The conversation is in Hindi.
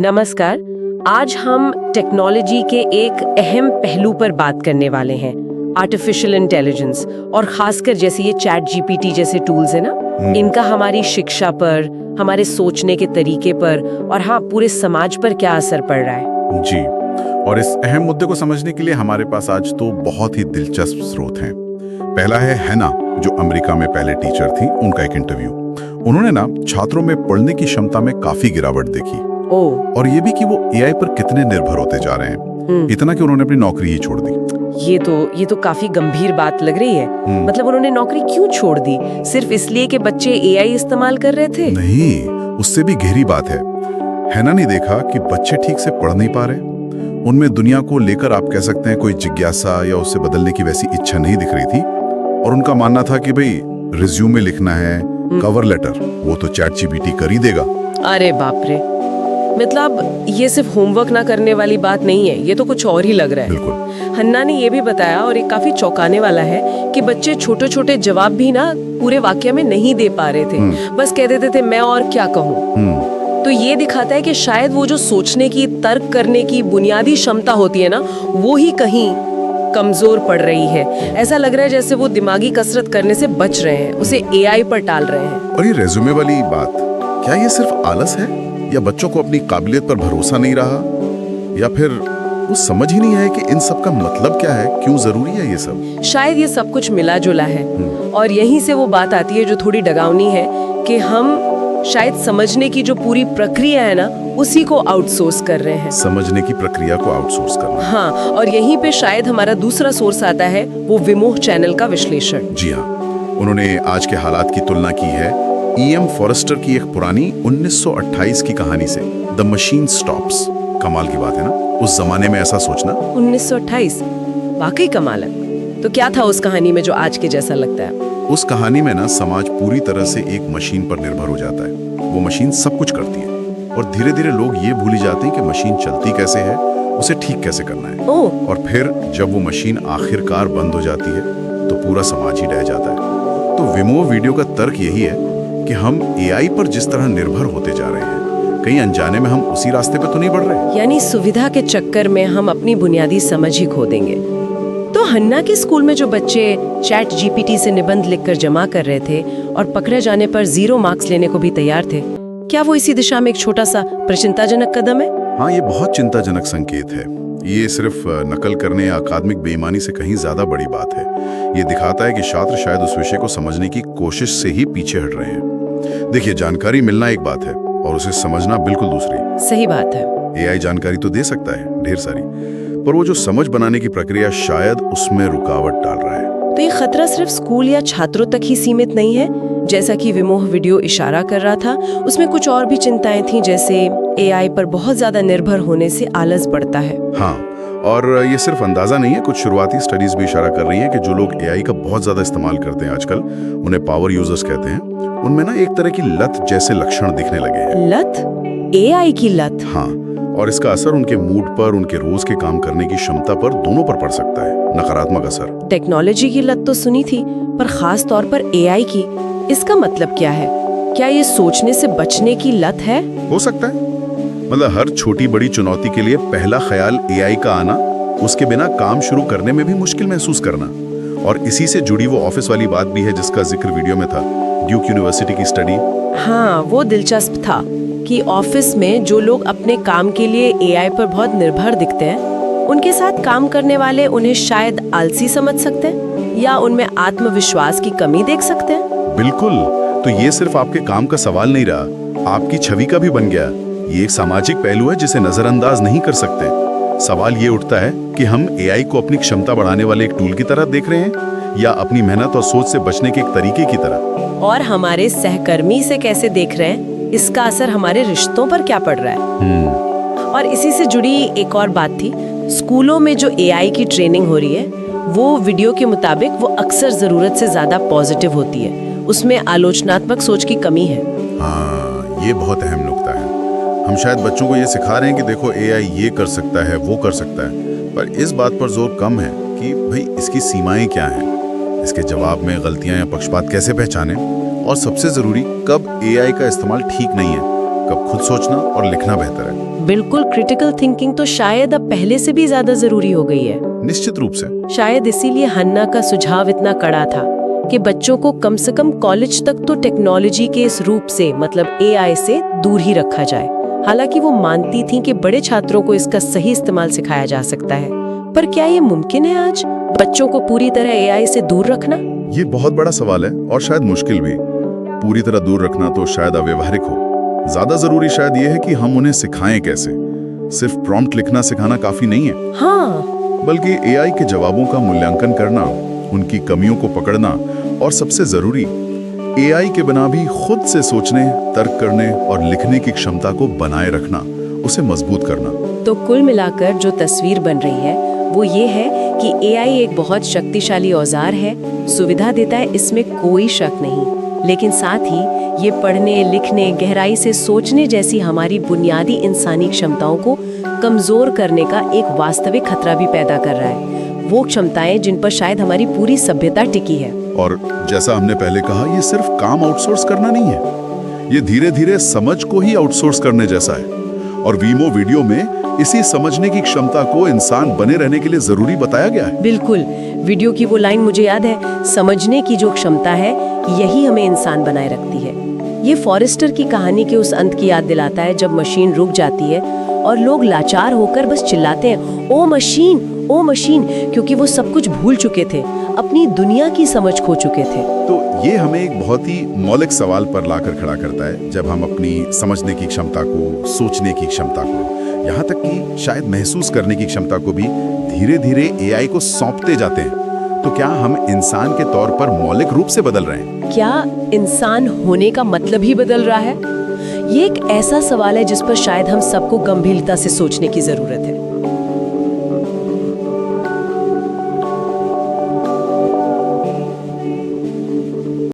नमस्कार। आज हम टेक्नोलॉजी के एक अहम पहलू पर बात करने वाले हैं, आर्टिफिशियल इंटेलिजेंस, और खासकर जैसे ये चैट जीपीटी जैसे टूल्स है ना, इनका हमारी शिक्षा पर, हमारे सोचने के तरीके पर और हाँ, पूरे समाज पर क्या असर पड़ रहा है। जी, और इस अहम मुद्दे को समझने के लिए हमारे पास आज तो बहुत ही दिलचस्प स्रोत हैं। पहला है हैना, जो अमेरिका में पहले टीचर थी, उनका एक इंटरव्यू। उन्होंने ना छात्रों में पढ़ने की क्षमता में काफी गिरावट देखी, और ये भी कि वो एआई पर कितने निर्भर होते जा रहे हैं, इतना कि उन्होंने अपनी नौकरी ही छोड़ दी। ये तो काफी गंभीर बात लग रही है। मतलब उन्होंने नौकरी क्यों छोड़ दी? सिर्फ इसलिए कि बच्चे एआई इस्तेमाल कर रहे थे? नहीं, उससे भी गहरी बात है। हैना ने देखा कि बच्चे ठीक से पढ़ नहीं पा रहे, उनमें दुनिया को लेकर आप कह सकते हैं कोई जिज्ञासा या उससे बदलने की वैसी इच्छा नहीं दिख रही थी। और उनका मानना था कि भाई रिज्यूमे लिखना है, कवर लेटर, वो तो चैट जीपीटी कर ही देगा। अरे बाप रे, मतलब ये सिर्फ होमवर्क ना करने वाली बात नहीं है, ये तो कुछ और ही लग रहा है। बिल्कुल। हन्ना ने ये भी बताया, और एक काफी चौंकाने वाला है, कि बच्चे छोटे छोटे जवाब भी ना पूरे वाक्य में नहीं दे पा रहे थे, बस कह देते थे मैं और क्या कहूँ। तो ये दिखाता है कि शायद वो जो सोचने की, तर्क करने की बुनियादी क्षमता होती है ना, वो ही कहीं कमजोर पड़ रही है। ऐसा लग रहा है जैसे वो दिमागी कसरत करने से बच रहे हैं, उसे एआई पर टाल रहे हैं। और ये रेज्यूमे वाली बात, क्या ये सिर्फ आलस है, या बच्चों को अपनी काबिलियत पर भरोसा नहीं रहा, या फिर वो समझ ही नहीं है कि इन सब का मतलब क्या है, क्यों जरूरी है ये सब? शायद ये सब कुछ मिला जुला है। और यहीं से वो बात आती है जो थोड़ी डरावनी है, कि हम शायद समझने की जो पूरी प्रक्रिया है ना, उसी को आउटसोर्स कर रहे हैं। समझने की प्रक्रिया को आउटसोर्स करना। हाँ, और यहीं पे शायद हमारा दूसरा सोर्स आता है, वो विमोह चैनल का विश्लेषण। जी हाँ, उन्होंने आज के हालात की तुलना की है ईएम फॉरेस्टर की एक पुरानी 1928 की कहानी से, द मशीन स्टॉप्स। कमाल की बात है ना, उस जमाने में ऐसा सोचना। 1928 वाकई कमाल है। तो क्या था उस कहानी में जो आज के जैसा लगता है? उस कहानी में ना समाज पूरी तरह से एक मशीन पर निर्भर हो जाता है। वो मशीन सब कुछ करती है, और धीरे धीरे लोग ये भूल ही जाते हैं कि मशीन चलती कैसे है, उसे ठीक कैसे करना है। और फिर जब वो मशीन आखिरकार बंद हो जाती है, तो पूरा समाज ही डह जाता है। तो विमोह वीडियो का तर्क यही है कि हम एआई पर जिस तरह निर्भर होते जा रहे हैं, कहीं अनजाने में हम उसी रास्ते पे तो नहीं बढ़ रहे? यानी सुविधा के चक्कर में हम अपनी बुनियादी समझ ही खो देंगे। तो हन्ना के स्कूल में जो बच्चे चैट जीपीटी से निबंध लिखकर जमा कर रहे थे और पकड़े जाने पर 0 मार्क्स लेने को भी तैयार थे, क्या वो इसी दिशा में एक छोटा सा चिंताजनक कदम है? हाँ, ये बहुत चिंताजनक संकेत है। ये सिर्फ नकल करने या अकादमिक बेईमानी से कहीं ज्यादा बड़ी बात है। ये दिखाता है कि छात्र शायद उस विषय को समझने की कोशिश से ही पीछे हट रहे हैं। देखिए, जानकारी मिलना एक बात है और उसे समझना बिल्कुल दूसरी। सही बात है। एआई जानकारी तो दे सकता है ढेर सारी, पर वो जो समझ बनाने की प्रक्रिया शायद उसमें रुकावट डाल रहा है। तो ये खतरा सिर्फ स्कूल या छात्रों तक ही सीमित नहीं है, जैसा कि विमोह वीडियो इशारा कर रहा था। उसमें कुछ और भी चिंताएं थीं, जैसे एआई पर बहुत ज्यादा निर्भर होने से आलस बढ़ता है। हाँ, और ये सिर्फ अंदाजा नहीं है, कुछ शुरुआती स्टडीज भी इशारा कर रही हैं कि जो लोग एआई का बहुत ज्यादा इस्तेमाल करते हैं आजकल, उन्हें पावर यूजर्स कहते हैं, उनमें ना एक तरह की लत जैसे लक्षण दिखने लगे हैं। लत? एआई की लत? हाँ, और इसका असर उनके मूड पर, उनके रोज के काम करने की क्षमता पर, दोनों पर पड़ सकता है, नकारात्मक असर। टेक्नोलॉजी की लत तो सुनी थी, पर खास तौर पर एआई की, इसका मतलब क्या है? क्या ये सोचने से बचने की लत है? हो सकता है। मतलब हर छोटी बड़ी चुनौती के लिए पहला ख्याल एआई का आना, उसके बिना काम शुरू करने में भी मुश्किल महसूस करना। और इसी से जुड़ी वो ऑफिस वाली बात भी है जिसका जिक्र वीडियो में था, ड्यूक यूनिवर्सिटी की स्टडी। हाँ, वो दिलचस्प था कि ऑफिस में जो लोग अपने काम के लिए एआई पर बहुत निर्भर दिखते हैं, उनके साथ काम करने वाले उन्हें शायद आलसी समझ सकते हैं, या उनमें आत्मविश्वास की कमी देख सकते हैं। बिल्कुल। तो ये सिर्फ आपके काम का सवाल नहीं रहा, आपकी छवि का भी बन गया। ये एक सामाजिक पहलू है जिसे नजरअंदाज नहीं कर सकते। सवाल ये उठता है कि हम एआई को अपनी क्षमता बढ़ाने वाले एक टूल की तरह देख रहे हैं, या अपनी मेहनत और सोच से बचने के एक तरीके की तरह। और हमारे सहकर्मी से कैसे देख रहे हैं, इसका असर हमारे रिश्तों पर क्या पड़ रहा है। और इसी से जुड़ी एक और बात थी, स्कूलों में जो एआई की ट्रेनिंग हो रही है, वो वीडियो के मुताबिक वो अक्सर जरूरत से ज्यादा पॉजिटिव होती है, उसमें आलोचनात्मक सोच की कमी है। हाँ, ये बहुत अहम नुक्ता है। हम शायद बच्चों को ये सिखा रहे हैं कि देखो एआई ये कर सकता है, वो कर सकता है, पर इस बात पर जोर कम है कि भाई इसकी सीमाएं क्या हैं, इसके जवाब में गलतियां या पक्षपात कैसे पहचानें, और सबसे जरूरी, कब एआई का इस्तेमाल ठीक नहीं है कब खुद सोचना और लिखना बेहतर है। बिल्कुल, क्रिटिकल थिंकिंग तो शायद अब पहले से भी ज्यादा जरूरी हो गई है। निश्चित रूप से। शायद इसीलिए हन्ना का सुझाव इतना कड़ा था कि बच्चों को कम से कम कॉलेज तक तो टेक्नोलॉजी के इस रूप से, मतलब एआई से दूर ही रखा जाए। हालांकि वो मानती थीं कि बड़े छात्रों को इसका सही इस्तेमाल सिखाया जा सकता है, पर क्या ये मुमकिन है आज बच्चों को पूरी तरह एआई से दूर रखना? ये बहुत बड़ा सवाल है और शायद मुश्किल भी। पूरी तरह दूर रखना तो शायद अव्यवहारिक हो। ज्यादा जरूरी शायद ये है कि हम उन्हें सिखाएं कैसे। सिर्फ प्रॉम्प्ट लिखना सिखाना काफी नहीं है। हाँ, बल्कि एआई के जवाबों का मूल्यांकन करना, उनकी कमियों को पकड़ना और सबसे जरूरी, एआई के बिना भी खुद से सोचने, तर्क करने और लिखने की क्षमता को बनाए रखना, उसे मजबूत करना। तो कुल मिलाकर जो तस्वीर बन रही है वो ये है कि एआई एक बहुत शक्तिशाली औजार है, सुविधा देता है, इसमें कोई शक नहीं। लेकिन साथ ही ये पढ़ने, लिखने, गहराई से सोचने जैसी हमारी बुनियादी इंसानी क्षमताओं को कमजोर करने का एक वास्तविक खतरा भी पैदा कर रहा है। वो क्षमताएं जिन पर शायद हमारी पूरी सभ्यता टिकी है। और जैसा हमने पहले कहा, ये सिर्फ काम आउटसोर्स करना नहीं है, ये धीरे धीरे समझ को ही आउटसोर्स करने जैसा है। और वीमो वीडियो में इसी समझने की क्षमता को इंसान बने रहने के लिए जरूरी बताया गया है। बिल्कुल, वीडियो की वो लाइन मुझे याद है, समझने की जो क्षमता है यही हमें इंसान बनाए रखती है। ये फॉरेस्टर की कहानी के उस अंत की याद दिलाता है जब मशीन रुक जाती है और लोग लाचार होकर बस चिल्लाते हैं, ओ मशीन, ओ मशीन, क्योंकि वो सब कुछ भूल चुके थे, अपनी दुनिया की समझ खो चुके थे। तो ये हमें एक बहुत ही मौलिक सवाल पर लाकर खड़ा करता है। जब हम अपनी समझने की क्षमता को, सोचने की क्षमता को, यहाँ तक कि शायद महसूस करने की क्षमता को भी धीरे धीरे एआई को सौंपते जाते हैं, तो क्या हम इंसान के तौर पर मौलिक रूप से बदल रहे हैं? क्या इंसान होने का मतलब ही बदल रहा है? ये एक ऐसा सवाल है जिस पर शायद हम सबको गंभीरता से सोचने की जरूरत है।